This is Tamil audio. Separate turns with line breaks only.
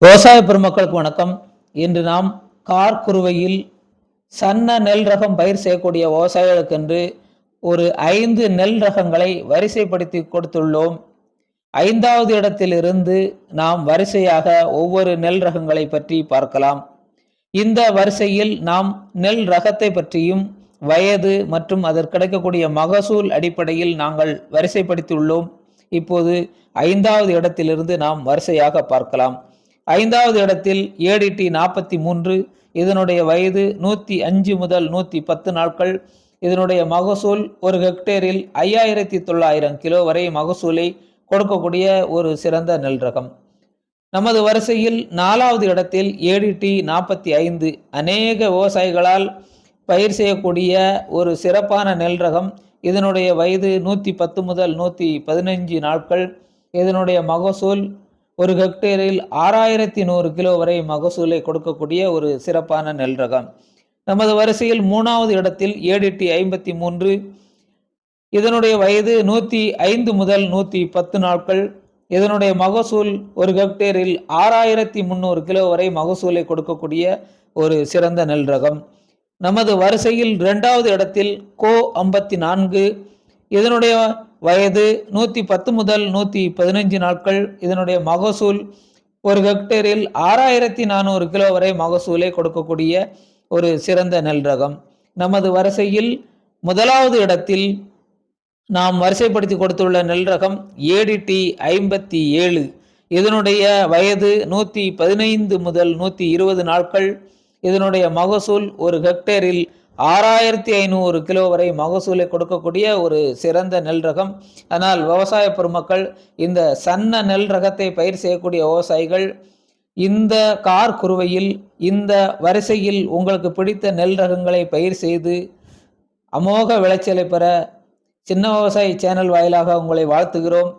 விவசாய பெருமக்களுக்கு வணக்கம். இன்று நாம் கார்குருவையில் சன்ன நெல் ரகம் பயிர் செய்யக்கூடிய விவசாயிகளுக்கென்று ஒரு 5 நெல் ரகங்களை வரிசைப்படுத்தி கொடுத்துள்ளோம். 5வது இடத்திலிருந்து நாம் வரிசையாக ஒவ்வொரு நெல் ரகங்களை பற்றி பார்க்கலாம். இந்த வரிசையில் நாம் நெல் ரகத்தை பற்றியும் வயது மற்றும் அதற்கு கிடைக்கக்கூடிய மகசூல் அடிப்படையில் நாங்கள் வரிசைப்படுத்தியுள்ளோம். இப்போது 5வது இடத்திலிருந்து நாம் வரிசையாக பார்க்கலாம். 5வது இடத்தில் ஏடிடி 43. இதனுடைய வயது 105 முதல் 110 நாட்கள். இதனுடைய மகசூல் ஒரு ஹெக்டேரில் 5900 கிலோ வரை மகசூலை கொடுக்கக்கூடிய ஒரு சிறந்த நெல் ரகம். நமது வரிசையில் 4வது இடத்தில் ஏடிடி 45. அநேக விவசாயிகளால் பயிர் செய்யக்கூடிய ஒரு சிறப்பான நெல் ரகம். இதனுடைய வயது 110 முதல் 115 நாட்கள். இதனுடைய மகசூல் ஒரு ஹெக்டேரில் 6100 கிலோ வரை மகசூலை கொடுக்கக்கூடிய ஒரு சிறப்பான நெல் ரகம். நமது வரிசையில் 3வது இடத்தில் ஏடிடி 53. இதனுடைய வயது 105 முதல் 110 நாட்கள். இதனுடைய மகசூல் ஒரு ஹெக்டேரில் 6300 கிலோ வரை மகசூலை கொடுக்கக்கூடிய ஒரு சிறந்த நெல் ரகம். நமது வரிசையில் 2வது இடத்தில் கோ 54. இதனுடைய வயது 110 முதல் 115 நாட்கள். இதனுடைய மகசூல் ஒரு ஹெக்டேரில் 6400 கிலோ வரை மகசூலை கொடுக்கக்கூடிய ஒரு சிறந்த நெல் ரகம். நமது வரிசையில் 1வது இடத்தில் நாம் வரிசைப்படுத்தி கொடுத்துள்ள நெல் ரகம் ஏடிடி 57. இதனுடைய வயது 115 முதல் 120 நாட்கள். இதனுடைய மகசூல் ஒரு ஹெக்டேரில் 6500 கிலோ வரை மகசூலை கொடுக்கக்கூடிய ஒரு சிறந்த நெல் ரகம். ஆனால் விவசாய பெருமக்கள், இந்த சன்ன நெல் ரகத்தை பயிர் செய்யக்கூடிய விவசாயிகள் இந்த கார்குருவையில் இந்த வரிசையில் உங்களுக்கு பிடித்த நெல் ரகங்களை பயிர் செய்து அமோக விளைச்சலை பெற சின்ன விவசாயி சேனல் வாயிலாக உங்களை வாழ்த்துகிறோம்.